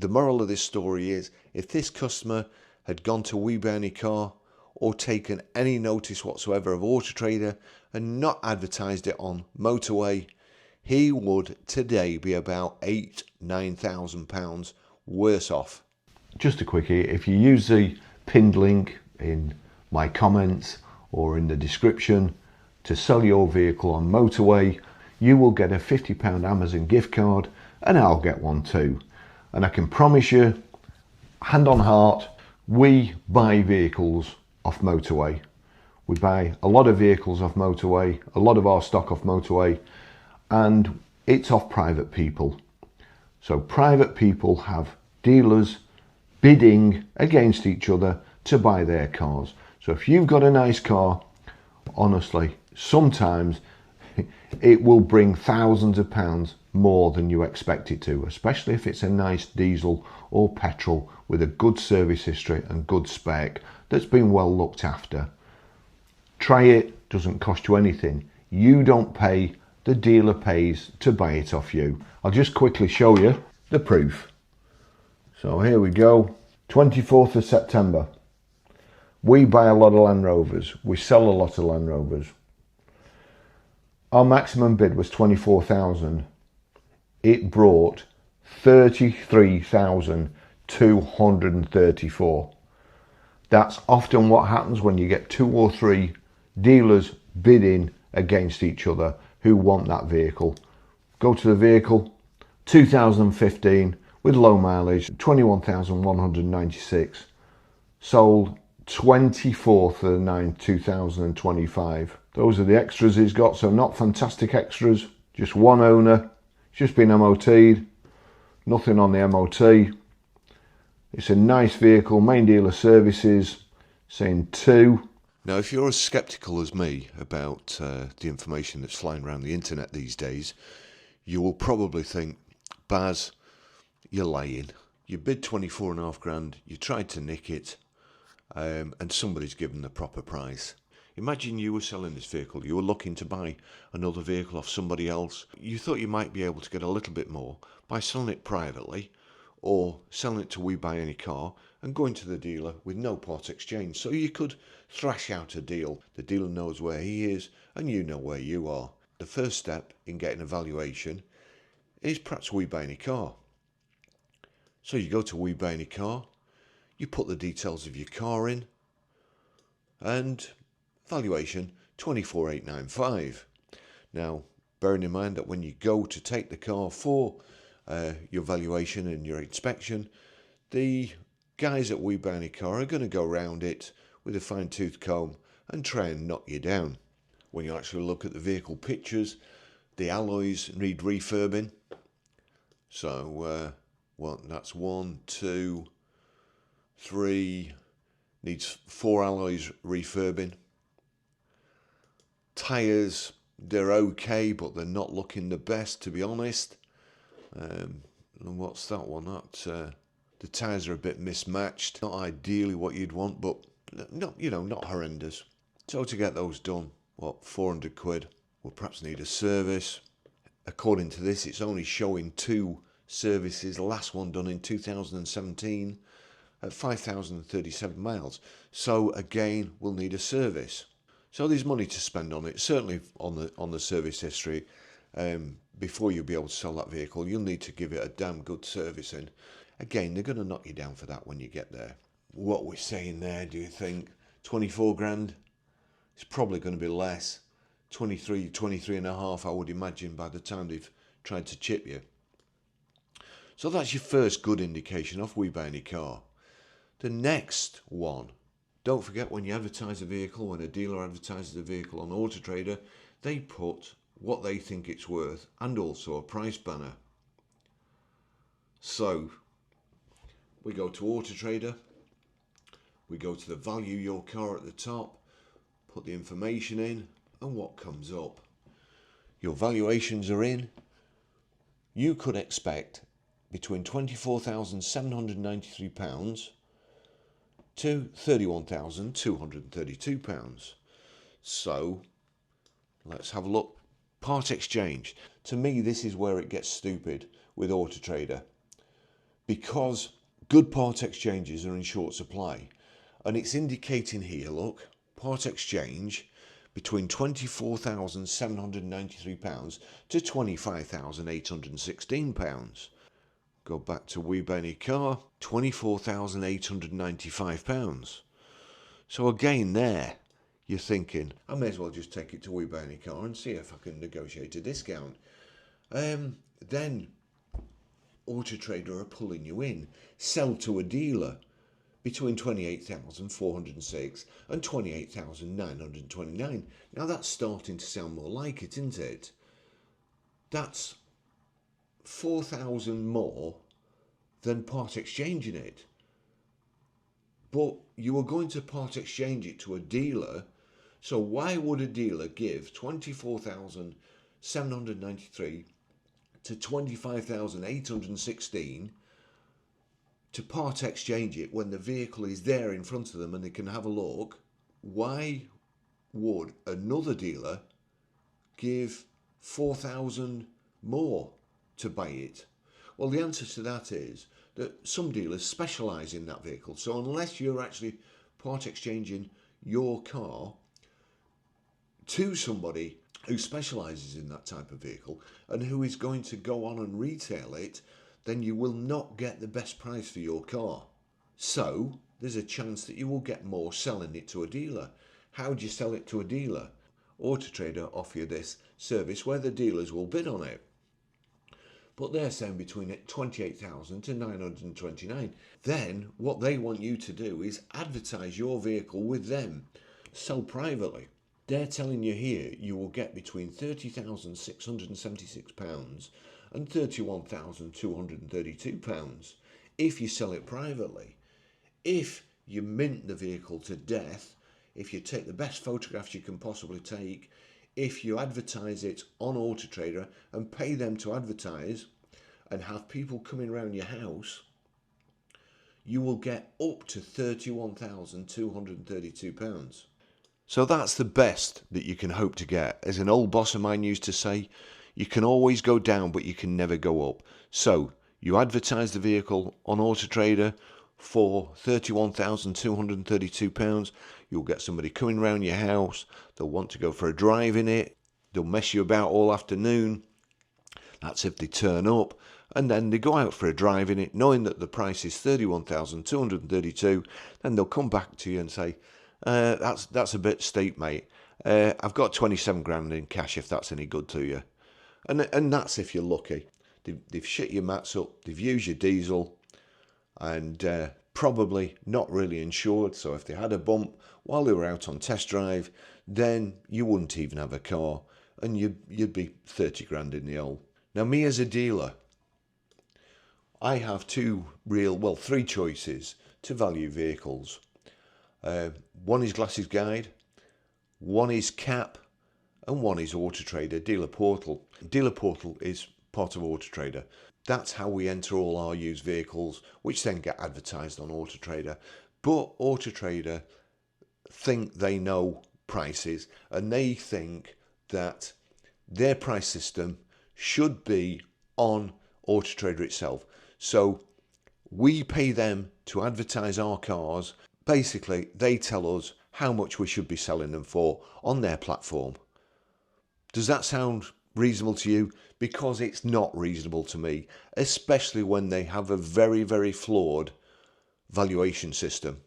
The moral of this story is, if this customer had gone to We Buy Any Car or taken any notice whatsoever of Autotrader and not advertised it on Motorway, he would today be about £8,000–9,000 worse off. Just a quickie, if you use the pinned link in my comments or in the description to sell your vehicle on Motorway, you will get a £50 Amazon gift card, and I'll get one too. And I can promise you, hand on heart, we buy vehicles off Motorway. We buy a lot of vehicles off Motorway, a lot of our stock off Motorway, and it's off private people. So private people have dealers bidding against each other to buy their cars. So if you've got a nice car, honestly, sometimes it will bring thousands of pounds more than you expect it to, especially if it's a nice diesel or petrol with a good service history and good spec that's been well looked after. Try it, doesn't cost you anything. You don't pay, the dealer pays to buy it off you. I'll just quickly show you the proof. So here we go, 24th of September. We buy a lot of Land Rovers, we sell a lot of Land Rovers. Our maximum bid was 24,000. It brought 33,234. That's often what happens when you get 2 or 3 dealers bidding against each other who want that vehicle. Go to the vehicle, 2015 with low mileage, 21,196. Sold 24th of the 9th, 2025. Those are the extras he's got, so not fantastic extras, just one owner. It's just been MOT'd, nothing on the MOT. It's a nice vehicle, main dealer services, saying 2. Now, if you're as sceptical as me about the information that's flying around the internet these days, you will probably think, Baz, you're lying. You bid 24.5 grand, you tried to nick it, and somebody's given the proper price. Imagine you were selling this vehicle, you were looking to buy another vehicle off somebody else. You thought you might be able to get a little bit more by selling it privately or selling it to We Buy Any Car and going to the dealer with no part exchange. So you could thrash out a deal. The dealer knows where he is and you know where you are. The first step in getting a valuation is perhaps We Buy Any Car. So you go to We Buy Any Car, you put the details of your car in, and valuation 24,895. Now, bearing in mind that when you go to take the car for your valuation and your inspection, the guys at We Buy Any Car are going to go around it with a fine-tooth comb and try and knock you down. When you actually look at the vehicle pictures, the alloys need refurbing. So, well, that's 1, 2, 3, needs 4 alloys refurbing. Tyres, they're okay, but they're not looking the best, to be honest. And what's that one? That the tyres are a bit mismatched. Not ideally what you'd want, but not, you know, not horrendous. So to get those done, what, 400 quid? We'll perhaps need a service. According to this, it's only showing 2 services. The last one done in 2017 at 5,037 miles. So again, we'll need a service. So there's money to spend on it, certainly on the service history. Before you'll be able to sell that vehicle, you'll need to give it a damn good servicing. Again, they're going to knock you down for that when you get there. What we're saying there, do you think? 24 grand? It's probably going to be less. 23 and a half, I would imagine, by the time they've tried to chip you. So that's your first good indication of We Buy Any Car. The next one, don't forget, when you advertise a vehicle, when a dealer advertises a vehicle on Autotrader, they put what they think it's worth and also a price banner. So we go to Autotrader, we go to the value your car at the top, put the information in, and what comes up? Your valuations are in. You could expect between £24,793 to £31,232. So let's have a look. Part exchange. To me, this is where it gets stupid with Autotrader. because good part exchanges are in short supply, and it's indicating here, look, part exchange between £24,793 to £25,816. Go back to We Buy Any Car, £24,895. So again there, you're thinking, I may as well just take it to We Buy Any Car and see if I can negotiate a discount. Then Autotrader are pulling you in. Sell to a dealer between 28,406 and 28,929. Now that's starting to sound more like it, isn't it? That's 4,000 more than part exchanging it. But you are going to part exchange it to a dealer, so why would a dealer give 24,793 to 25,816 to part exchange it when the vehicle is there in front of them and they can have a look? Why would another dealer give 4,000 more to buy it? Well, the answer to that is that some dealers specialise in that vehicle. So unless you're actually part exchanging your car to somebody who specialises in that type of vehicle and who is going to go on and retail it, then you will not get the best price for your car. So there's a chance that you will get more selling it to a dealer. How do you sell it to a dealer? Autotrader offer you this service where the dealers will bid on it. But they're saying between 28,000 to 929. Then what they want you to do is advertise your vehicle with them. Sell privately. They're telling you here you will get between £30,676 and £31,232 if you sell it privately. If you mint the vehicle to death, if you take the best photographs you can possibly take, if you advertise it on Autotrader and pay them to advertise and have people coming around your house, you will get up to £31,232. So that's the best that you can hope to get. As an old boss of mine used to say, you can always go down, but you can never go up. So you advertise the vehicle on Autotrader for £31,232. You'll get somebody coming around your house. They'll want to go for a drive in it. They'll mess you about all afternoon. That's if they turn up. And then they go out for a drive in it, knowing that the price is £31,232. Then they'll come back to you and say, that's a bit steep, mate. I've got 27 grand in cash if that's any good to you. And that's if you're lucky. They've shit your mats up, they've used your diesel, and probably not really insured. So if they had a bump while they were out on test drive, then you wouldn't even have a car, and you'd be 30 grand in the hole. Now, me as a dealer, I have three choices to value vehicles. One is Glasses Guide, one is CAP, and one is Autotrader Dealer Portal. Dealer Portal is part of Autotrader. That's how we enter all our used vehicles, which then get advertised on Autotrader. But Autotrader think they know prices, and they think that their price system should be on Autotrader itself. So we pay them to advertise our cars. Basically, they tell us how much we should be selling them for on their platform. Does that sound reasonable to you? Because it's not reasonable to me, especially when they have a very, very flawed valuation system.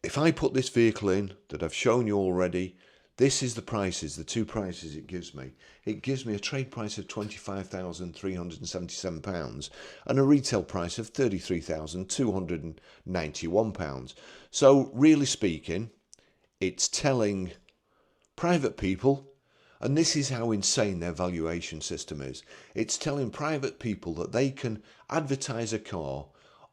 If I put this vehicle in that I've shown you already, this is the two prices it gives me. It gives me a trade price of £25,377 and a retail price of £33,291. So really speaking, it's telling private people, and this is how insane their valuation system is, it's telling private people that they can advertise a car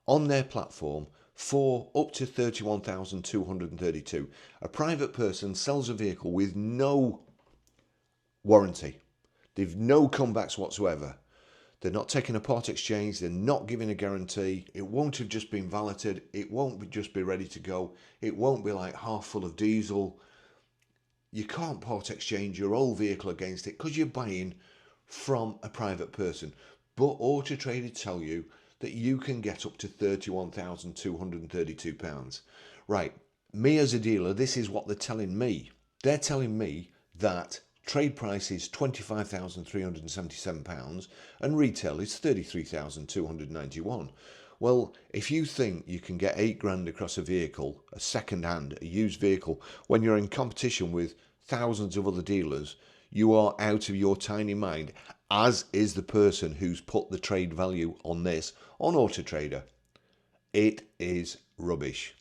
on their platform for up to £31,232. A private person sells a vehicle with no warranty. They've no comebacks whatsoever. They're not taking a part exchange. They're not giving a guarantee. It won't have just been valeted. It won't just be ready to go. It won't be like half full of diesel. You can't part exchange your old vehicle against it because you're buying from a private person. but Autotrader tell you that you can get up to £31,232. Right, me as a dealer, this is what they're telling me. They're telling me that trade price is £25,377 and retail is £33,291. Well, if you think you can get £8 across a vehicle, a second-hand, a used vehicle, when you're in competition with thousands of other dealers, you are out of your tiny mind, as is the person who's put the trade value on this on Autotrader. It is rubbish.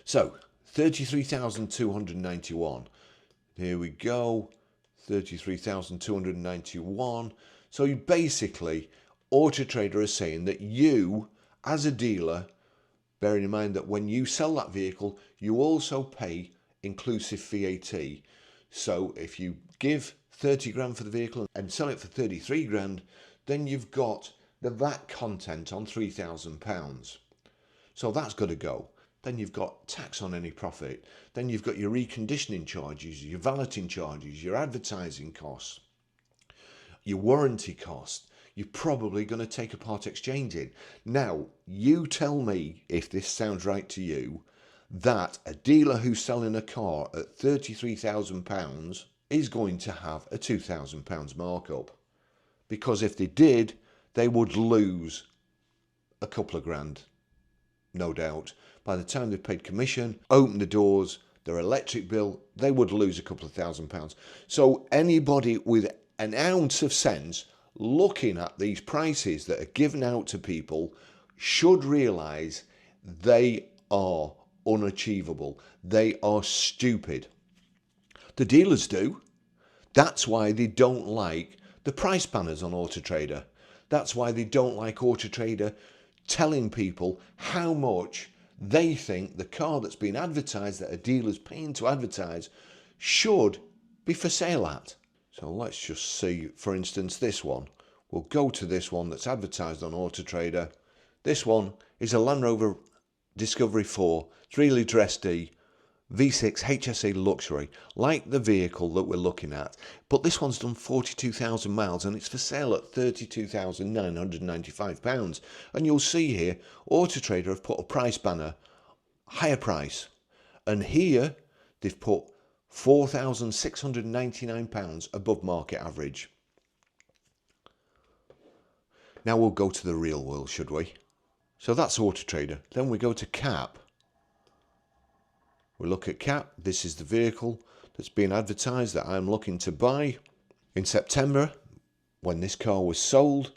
So, 33,291. Here we go. 33,291. So you basically, Autotrader is saying that you, as a dealer, bearing in mind that when you sell that vehicle, you also pay inclusive VAT. So if you give 30 grand for the vehicle and sell it for 33 grand, then you've got the VAT content on £3,000. So that's got to go. Then you've got tax on any profit. Then you've got your reconditioning charges, your valeting charges, your advertising costs, your warranty costs. You're probably going to take a part exchange in. Now, you tell me if this sounds right to you, that a dealer who's selling a car at £33,000 is going to have a £2,000 markup. Because if they did, they would lose a couple of grand, no doubt. By the time they've paid commission, opened the doors, their electric bill, they would lose a couple of £1,000. So anybody with an ounce of sense looking at these prices that are given out to people should realise they are unachievable. They are stupid. The dealers do. That's why they don't like the price banners on Autotrader. That's why they don't like Autotrader telling people how much they think the car that's been advertised, that a dealer's paying to advertise, should be for sale at. So let's just see, for instance, this one. We'll go to this one that's advertised on Autotrader. This one is a Land Rover Discovery 4 3-litre SD V6 HSA Luxury, like the vehicle that we're looking at. But this one's done 42,000 miles and it's for sale at £32,995. And you'll see here, Autotrader have put a price banner, higher price. And here they've put £4,699 above market average. Now we'll go to the real world, should we? So that's Autotrader. Then we go to CAP. We look at CAP. This is the vehicle that's being advertised that I'm looking to buy. In September, when this car was sold,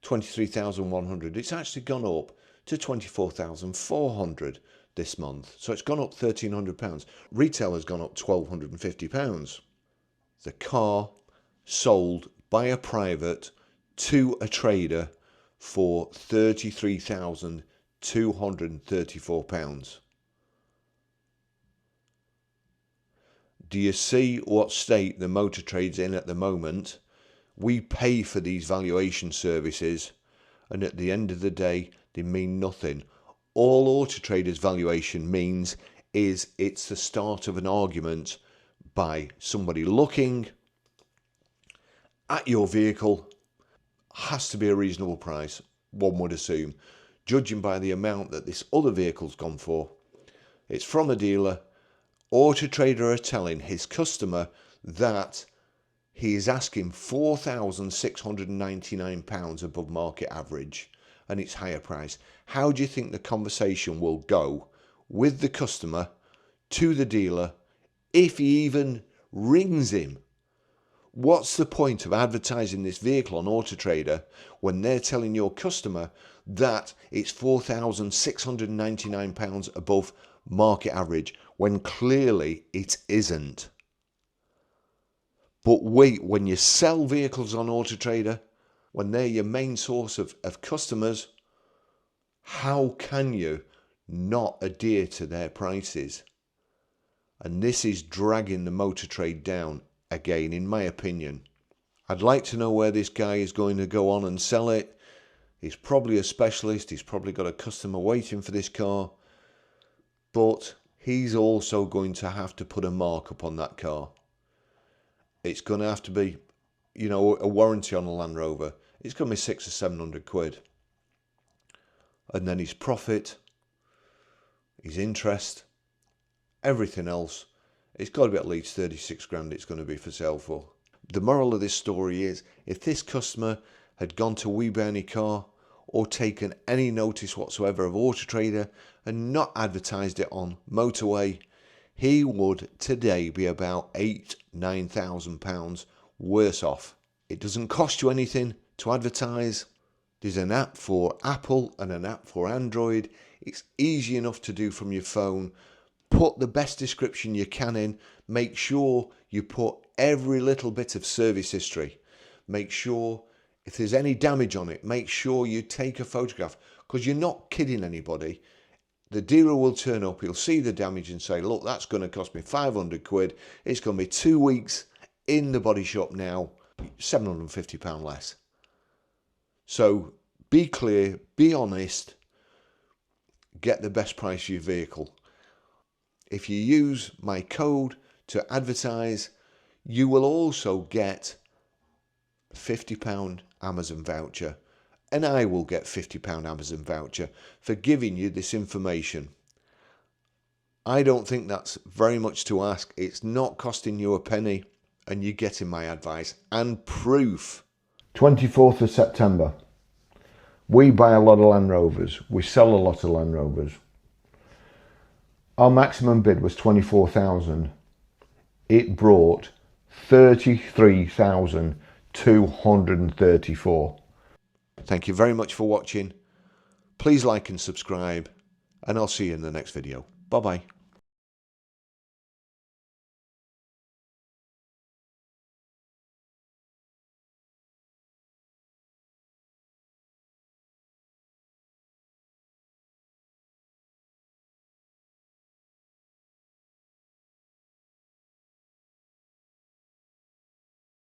23,100. It's actually gone up to 24,400 this month. So it's gone up £1,300. Retail has gone up £1,250. The car sold by a private to a trader for £33,234. Do you see what state the motor trade's in at the moment? We pay for these valuation services, and at the end of the day, they mean nothing. All Autotrader's valuation means is it's the start of an argument by somebody looking at your vehicle. Has to be a reasonable price, one would assume, judging by the amount that this other vehicle's gone for. It's from a dealer. Autotrader are telling his customer that he is asking £4,699 above market average and it's higher price. How do you think the conversation will go with the customer to the dealer if he even rings him? What's the point of advertising this vehicle on Autotrader when they're telling your customer that it's £4,699 above market average when clearly it isn't? But wait, when you sell vehicles on Autotrader, when they're your main source of customers, how can you not adhere to their prices? And this is dragging the motor trade down again, in my opinion. I'd like to know where this guy is going to go on and sell it. He's probably a specialist. He's probably got a customer waiting for this car. But he's also going to have to put a markup on that car. It's going to have to be, a warranty on a Land Rover. it's going to be 600 or 700 quid. And then his profit, his interest, everything else, it's got to be at least 36 grand it's going to be for sale for. The moral of this story is, if this customer had gone to We Buy Any Car or taken any notice whatsoever of Autotrader and not advertised it on Motorway, he would today be about £8,000-9,000 worse off. It doesn't cost you anything to advertise. There's an app for Apple and an app for Android. It's easy enough to do from your phone. Put the best description you can in. Make sure you put every little bit of service history. Make sure if there's any damage on it, make sure you take a photograph, because you're not kidding anybody. The dealer will turn up, he'll see the damage and say, look, that's going to cost me 500 quid. It's going to be 2 weeks in the body shop now, £750 less. So be clear, be honest, get the best price for your vehicle. If you use my code to advertise, you will also get a £50 Amazon voucher, and I will get £50 Amazon voucher for giving you this information. I don't think that's very much to ask. It's not costing you a penny, and you're getting my advice and proof. 24th of September. We buy a lot of Land Rovers. We sell a lot of Land Rovers. Our maximum bid was 24,000. It brought 33,234. Thank you very much for watching. Please like and subscribe, and I'll see you in the next video. Bye bye.